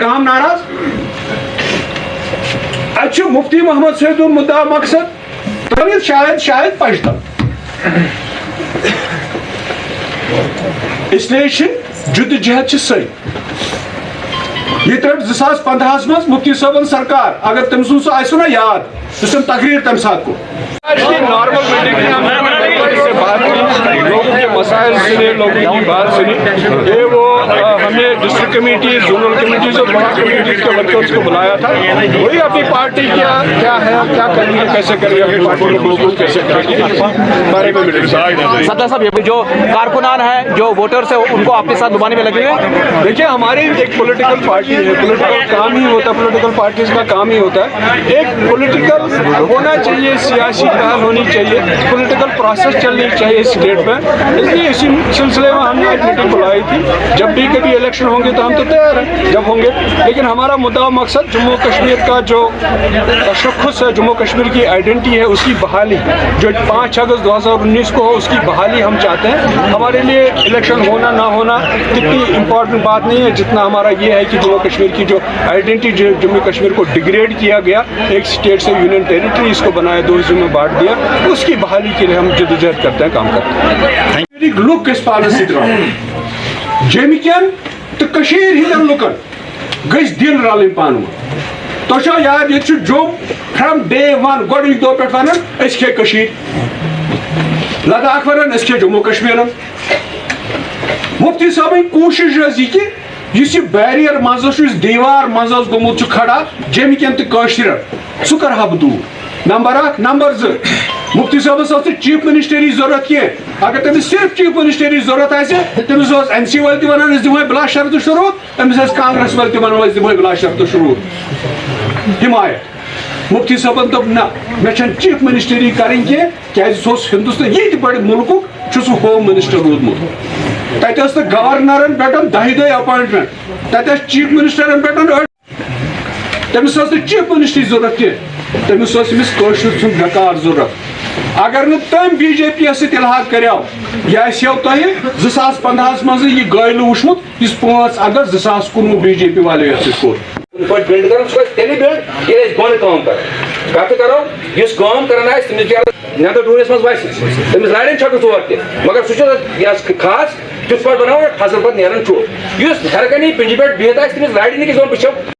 گام ناراض اچھا مفتی محمد سعید مدعا مقصد تو شاید پشتم اس لیے جد جہد سی یہ تر 2015 مز مفتی صاحبن سرکار اگر تم سن سو آسو نا یاد اس نے تقریر تم سات کو نارمل میٹنگ سے بات کی لوگوں کے مسائل سنے لوگوں کی بات سنی یہ وہ ہم نے ڈسٹرکٹ کمیٹی زونل کمیٹیز اور بڑا کمیٹیز کے ورکرز کو بلایا تھا وہی اپنی پارٹی کیا ہے کیا کرنی ہے کیسے کرنی ہے اپنی پارٹی کو بالکل کیسے کریں گے بارے میں میٹنگ صدر صاحب جو کارکنان ہیں جو ووٹرس ہیں ان کو اپنے ساتھ دبانے میں لگے ہوئے دیکھیے ہماری ایک پولیٹیکل پارٹی ہے پولیٹیکل کام ہی ہوتا ہے پولیٹیکل پارٹیز کا کام ہی ہوتا ہے ایک پولیٹیکل ہونا چاہیے سیاسی پہل ہونی چاہیے پولیٹیکل پروسیس چلنی چاہیے اسٹیٹ میں اس لیے اسی سلسلے میں ہم نے ایک میٹنگ بلائی تھی جب بھی کبھی الیکشن ہوں گے تو ہم تو تیار ہیں جب ہوں گے لیکن ہمارا مدعا مقصد جموں کشمیر کا جو تشخص ہے جموں کشمیر کی آئیڈینٹی ہے اس کی بحالی جو 5 اگست 2019 کو ہو اس کی بحالی ہم چاہتے ہیں ہمارے لیے الیکشن ہونا نہ ہونا اتنی امپورٹنٹ بات نہیں ہے جتنا ہمارا یہ ہے کہ جموں کشمیر کی جو آئیڈینٹی جموں کشمیر کو ڈیگریڈ کیا گیا ایک اسٹیٹ سے یونین ٹیریٹری اس کو بنایا 2 حصوں میں بانٹ دیا اس کی بحالی کے لیے ہم جدوجہد کرتے ہیں کام کرتے ہیں لک گھس پانس ست جمکین تو ہندین لکن گھس دل رلن پان تو یاد یہ جوم فرام ڈے 1 گۄڈنِکۍ دۄہ پٮ۪ٹھ ونان أسۍ کھے کٔشیٖر لداخ ونان أسۍ کھے جموں کشمیرن مفتی صٲبٕنۍ کوٗشش ٲس یہِ کہِ یُس یہِ بیریر منٛز یُس دیوار منٛز گوٚمُت چھُ کھڑا جمکین تہٕ کٲشرٮ۪ن سُہ کرہا بہٕ دوٗر نمبر 1 نمبر 2 مفتی صٲبس ٲس نہٕ چیف منسٹری ضرورت کینٛہہ اگر تٔمِس صرف چیف منسٹری ضرورت آسہِ تٔمِس اوس این سی وٲلۍ تہِ ونان أسۍ دِمہوے بلا شرطہٕ شروٗط أمِس ٲسۍ کانگریس وٲلۍ تہِ ونان أسۍ دِمہوے بلا شرطہٕ شروٗط حمایت مفتی صٲبن دوٚپ نہ مےٚ چھنہٕ چیف منسٹری کرٕنۍ کینٛہہ کیازِ سُہ اوس ہندوستان ییٚتہِ بڑِ مُلکُک چھُ سُہ ہوم منسٹر روٗدمُت تتہِ ٲس نہٕ گورنرن پٮ۪ٹھ 10 دۄہہِ اپوینٹمنٹ تتہِ ٲسۍ چیف منسٹرن پٮ۪ٹھ تٔمِس ٲس نہٕ چیف منسٹری ضرورت کینٛہہ تٔمِس اوس أمِس کٲشُر سُنٛد بٮ۪کار ضرورت اگر نہٕ تٔمۍ بی جے پی یس سۭتۍ اِلحاق کریو یہِ آسیو تۄہہِ 2015 منٛز یہِ گٲلہٕ وٕچھمُت یُس 5 اگست 2019 بی جے پی والیو یتھ سۭتۍ کوٚر بلڈ کر تیلے بلڈ یہ بند کام کر کت کرو اس کام کرنا ہے تمس نیندر ڈونس مز وس تمس لڑن چھک ژور تہ مگر سہ خاص تس پہ بناو فصل پہ نیران چھ اس ہر کنی پنجہ پہ بہت آس تمس لڑ نکس بچو